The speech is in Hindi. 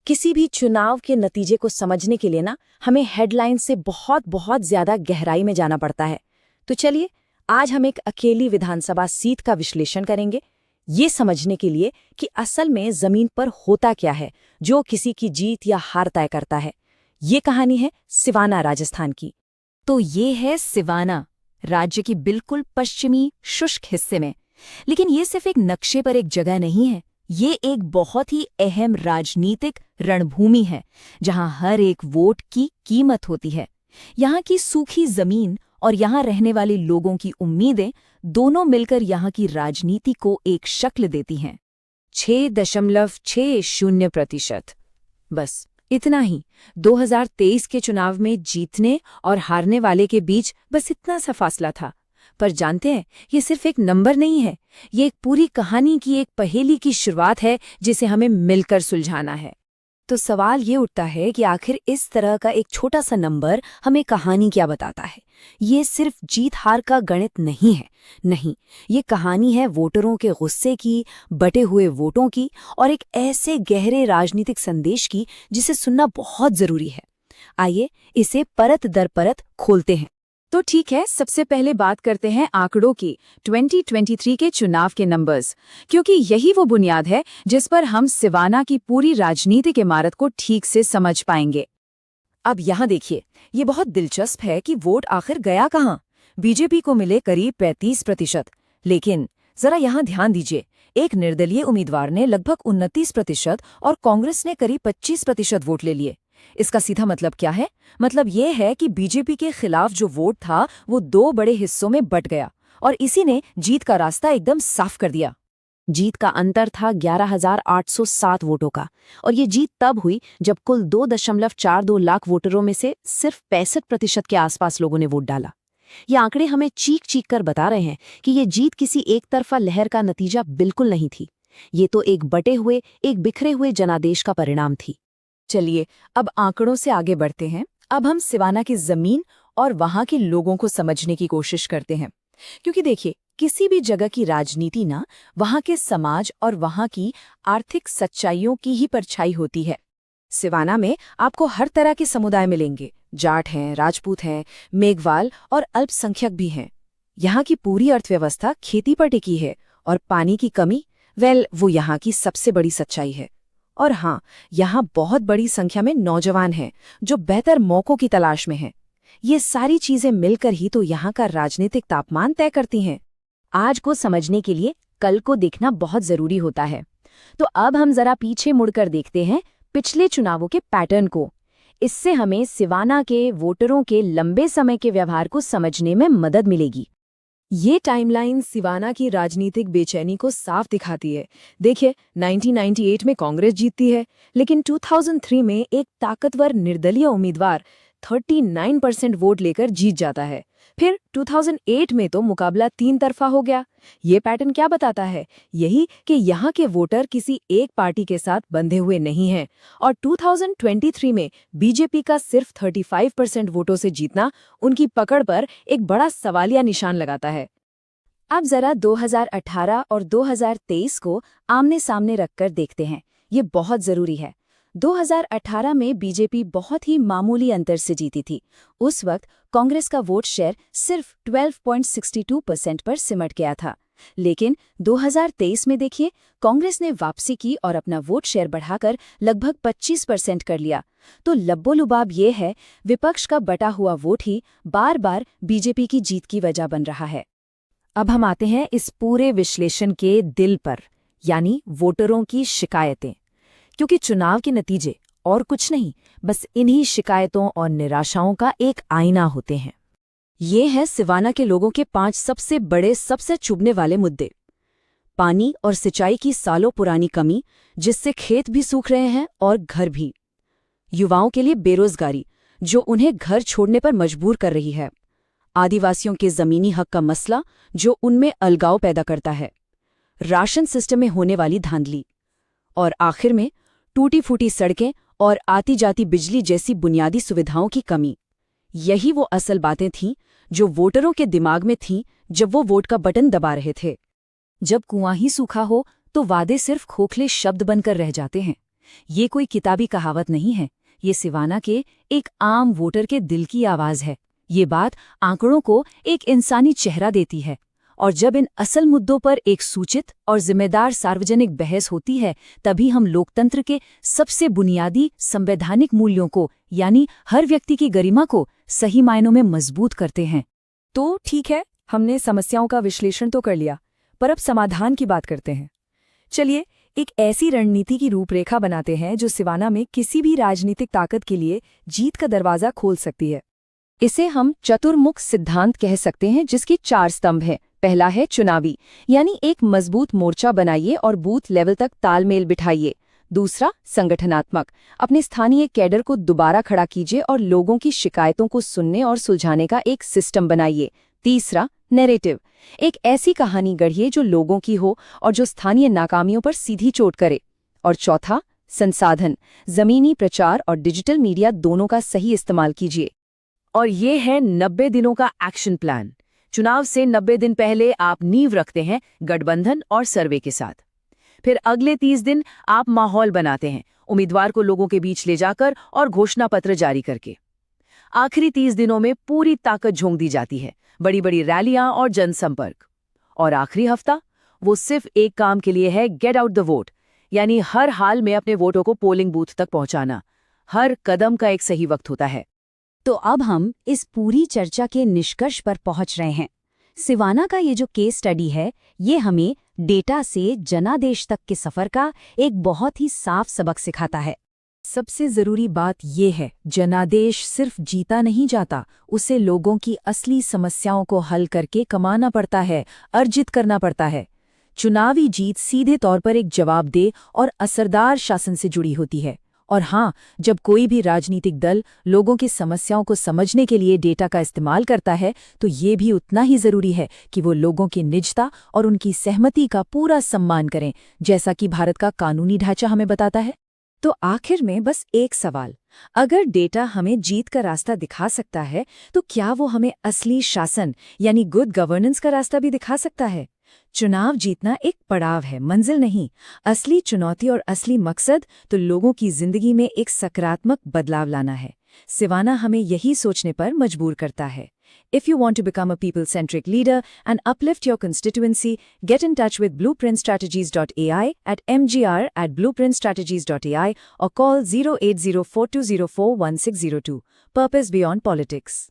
किसी भी चुनाव के नतीजे को समझने के लिए ना हमें हेडलाइन से बहुत बहुत ज्यादा गहराई में जाना पड़ता है। तो चलिए आज हम एक अकेली विधानसभा सीट का विश्लेषण करेंगे, ये समझने के लिए कि असल में जमीन पर होता क्या है जो किसी की जीत या हार तय करता है। ये कहानी है सिवाना राजस्थान की। तो ये है सिवाना, राज्य की बिल्कुल पश्चिमी शुष्क हिस्से में। लेकिन ये सिर्फ एक नक्शे पर एक जगह नहीं है, ये एक बहुत ही अहम राजनीतिक रणभूमि है जहां हर एक वोट की कीमत होती है। यहाँ की सूखी जमीन और यहाँ रहने वाले लोगों की उम्मीदें दोनों मिलकर यहाँ की राजनीति को एक शक्ल देती हैं। 6.60%, बस इतना ही। 2023 के चुनाव में जीतने और हारने वाले के बीच बस इतना सा फासला था। पर जानते हैं, ये सिर्फ एक नंबर नहीं है, ये एक पूरी कहानी की एक पहेली की शुरुआत है जिसे हमें मिलकर सुलझाना है। तो सवाल ये उठता है कि आखिर इस तरह का एक छोटा सा नंबर हमें कहानी क्या बताता है। ये सिर्फ जीत हार का गणित नहीं है, नहीं, ये कहानी है वोटरों के गुस्से की, बटे हुए वोटों की और एक ऐसे गहरे राजनीतिक संदेश की जिसे सुनना बहुत जरूरी है। आइए इसे परत दर परत खोलते हैं। तो ठीक है, सबसे पहले बात करते हैं आंकड़ों की, 2023 के चुनाव के नंबर्स, क्योंकि यही वो बुनियाद है जिस पर हम सिवाना की पूरी राजनीतिक इमारत को ठीक से समझ पाएंगे। अब यहाँ देखिए, ये बहुत दिलचस्प है कि वोट आखिर गया कहाँ। बीजेपी को मिले करीब 35%, लेकिन जरा यहाँ ध्यान दीजिए, एक निर्दलीय उम्मीदवार ने लगभग 29% और कांग्रेस ने करीब 25% वोट ले लिए। इसका सीधा मतलब क्या है? मतलब ये है कि बीजेपी के खिलाफ जो वोट था वो दो बड़े हिस्सों में बट गया और इसी ने जीत का रास्ता एकदम साफ कर दिया। जीत का अंतर था 11,807 वोटों का, और ये जीत तब हुई जब कुल 2.42 लाख वोटरों में से सिर्फ 65% के आसपास लोगों ने वोट डाला। ये आंकड़े हमें चीख चीख कर बता रहे हैं कि ये जीत किसी एक तरफा लहर का नतीजा बिल्कुल नहीं थी। ये तो एक बटे हुए, एक बिखरे हुए जनादेश का परिणाम थी। चलिए अब आंकड़ों से आगे बढ़ते हैं। अब हम सिवाना की जमीन और वहां के लोगों को समझने की कोशिश करते हैं, क्योंकि देखिए, किसी भी जगह की राजनीति ना वहां के समाज और वहां की आर्थिक सच्चाइयों की ही परछाई होती है। सिवाना में आपको हर तरह के समुदाय मिलेंगे, जाट हैं, राजपूत हैं, मेघवाल और अल्पसंख्यक भी हैं। यहाँ की पूरी अर्थव्यवस्था खेती पर टिकी है और पानी की कमी, वो यहाँ की सबसे बड़ी सच्चाई है। और हाँ, यहाँ बहुत बड़ी संख्या में नौजवान हैं जो बेहतर मौकों की तलाश में हैं। ये सारी चीजें मिलकर ही तो यहाँ का राजनीतिक तापमान तय करती हैं। आज को समझने के लिए कल को देखना बहुत जरूरी होता है। तो अब हम जरा पीछे मुड़कर देखते हैं पिछले चुनावों के पैटर्न को। इससे हमें सिवाना के वोटरों के लंबे समय के व्यवहार को समझने में मदद मिलेगी। ये टाइमलाइन सिवाना की राजनीतिक बेचैनी को साफ दिखाती है। देखिए, 1998 में कांग्रेस जीतती है, लेकिन 2003 में एक ताकतवर निर्दलीय उम्मीदवार 39% वोट लेकर जीत जाता है। फिर 2008 में तो मुकाबला 3 तरफा हो गया। ये पैटर्न क्या बताता है? यही कि यहाँ के वोटर किसी एक पार्टी के साथ बंधे हुए नहीं हैं, और 2023 में बीजेपी का सिर्फ 35% वोटों से जीतना उनकी पकड़ पर एक बड़ा सवालिया निशान लगाता है। अब जरा 2018 और 2023 को आमने सामने रखकर देखते हैं, ये बहुत जरूरी है। 2018 में बीजेपी बहुत ही मामूली अंतर से जीती थी। उस वक्त कांग्रेस का वोट शेयर सिर्फ 12.62% पर सिमट गया था। लेकिन 2023 में देखिए, कांग्रेस ने वापसी की और अपना वोट शेयर बढ़ाकर लगभग 25% कर लिया। तो लब्बो-लुबाब ये है, विपक्ष का बटा हुआ वोट ही बार बार बीजेपी की जीत की वजह बन रहा है। अब हम आते हैं इस पूरे विश्लेषण के दिल पर, यानी वोटरों की शिकायतें, क्योंकि चुनाव के नतीजे और कुछ नहीं, बस इन्हीं शिकायतों और निराशाओं का एक आईना होते हैं। ये हैं सिवाना के लोगों के 5 सबसे बड़े, सबसे चुभने वाले मुद्दे। पानी और सिंचाई की सालों पुरानी कमी, जिससे खेत भी सूख रहे हैं और घर भी। युवाओं के लिए बेरोजगारी, जो उन्हें घर छोड़ने पर मजबूर कर रही है। आदिवासियों के जमीनी हक का मसला, जो उनमें अलगाव पैदा करता है। राशन सिस्टम में होने वाली धांधली, और आखिर में टूटी फूटी सड़कें और आती जाती बिजली जैसी बुनियादी सुविधाओं की कमी। यही वो असल बातें थीं जो वोटरों के दिमाग में थीं जब वो वोट का बटन दबा रहे थे। जब कुआं ही सूखा हो तो वादे सिर्फ खोखले शब्द बनकर रह जाते हैं। ये कोई किताबी कहावत नहीं है, ये सिवाना के एक आम वोटर के दिल की आवाज है। ये बात आंकड़ों को एक इंसानी चेहरा देती है, और जब इन असल मुद्दों पर एक सूचित और जिम्मेदार सार्वजनिक बहस होती है, तभी हम लोकतंत्र के सबसे बुनियादी संवैधानिक मूल्यों को, यानी हर व्यक्ति की गरिमा को, सही मायनों में मजबूत करते हैं। तो ठीक है, हमने समस्याओं का विश्लेषण तो कर लिया, पर अब समाधान की बात करते हैं। चलिए एक ऐसी रणनीति की रूपरेखा बनाते हैं जो सिवाना में किसी भी राजनीतिक ताकत के लिए जीत का दरवाजा खोल सकती है। इसे हम चतुर्मुख सिद्धांत कह सकते हैं, जिसके 4 स्तंभ हैं। पहला है चुनावी, यानी एक मजबूत मोर्चा बनाइए और बूथ लेवल तक तालमेल बिठाइए। दूसरा संगठनात्मक, अपने स्थानीय कैडर को दोबारा खड़ा कीजिए और लोगों की शिकायतों को सुनने और सुलझाने का एक सिस्टम बनाइए। तीसरा नैरेटिव, एक ऐसी कहानी गढ़िए जो लोगों की हो और जो स्थानीय नाकामियों पर सीधी चोट करे। और चौथा संसाधन, जमीनी प्रचार और डिजिटल मीडिया दोनों का सही इस्तेमाल कीजिए। और ये है 90 दिनों का एक्शन प्लान। चुनाव से 90 दिन पहले आप नींव रखते हैं गठबंधन और सर्वे के साथ। फिर अगले 30 दिन आप माहौल बनाते हैं, उम्मीदवार को लोगों के बीच ले जाकर और घोषणा पत्र जारी करके। आखिरी 30 दिनों में पूरी ताकत झोंक दी जाती है, बड़ी बड़ी रैलियां और जनसंपर्क। और आखिरी हफ्ता, वो सिर्फ एक काम के लिए है, गेट आउट द वोट, यानी हर हाल में अपने वोटों को पोलिंग बूथ तक पहुंचाना। हर कदम का एक सही वक्त होता है। तो अब हम इस पूरी चर्चा के निष्कर्ष पर पहुंच रहे हैं। सिवाना का ये जो केस स्टडी है, ये हमें डेटा से जनादेश तक के सफर का एक बहुत ही साफ सबक सिखाता है। सबसे जरूरी बात ये है, जनादेश सिर्फ जीता नहीं जाता, उसे लोगों की असली समस्याओं को हल करके कमाना पड़ता है, अर्जित करना पड़ता है। चुनावी जीत सीधे तौर पर एक जवाबदेह और असरदार शासन से जुड़ी होती है। और हाँ, जब कोई भी राजनीतिक दल लोगों की समस्याओं को समझने के लिए डेटा का इस्तेमाल करता है, तो ये भी उतना ही जरूरी है कि वो लोगों की निजता और उनकी सहमति का पूरा सम्मान करें, जैसा कि भारत का कानूनी ढांचा हमें बताता है। तो आखिर में बस एक सवाल, अगर डेटा हमें जीत का रास्ता दिखा सकता है, तो क्या वो हमें असली शासन यानी गुड गवर्नेंस का रास्ता भी दिखा सकता है? चुनाव जीतना एक पड़ाव है, मंजिल नहीं। असली चुनौती और असली मकसद तो लोगों की जिंदगी में एक सकारात्मक बदलाव लाना है। सिवाना हमें यही सोचने पर मजबूर करता है। If you want to become a people-centric leader and uplift your constituency, get in touch with blueprintstrategies.ai at mgr@blueprintstrategies.ai or call 080420416002. Purpose Beyond Politics.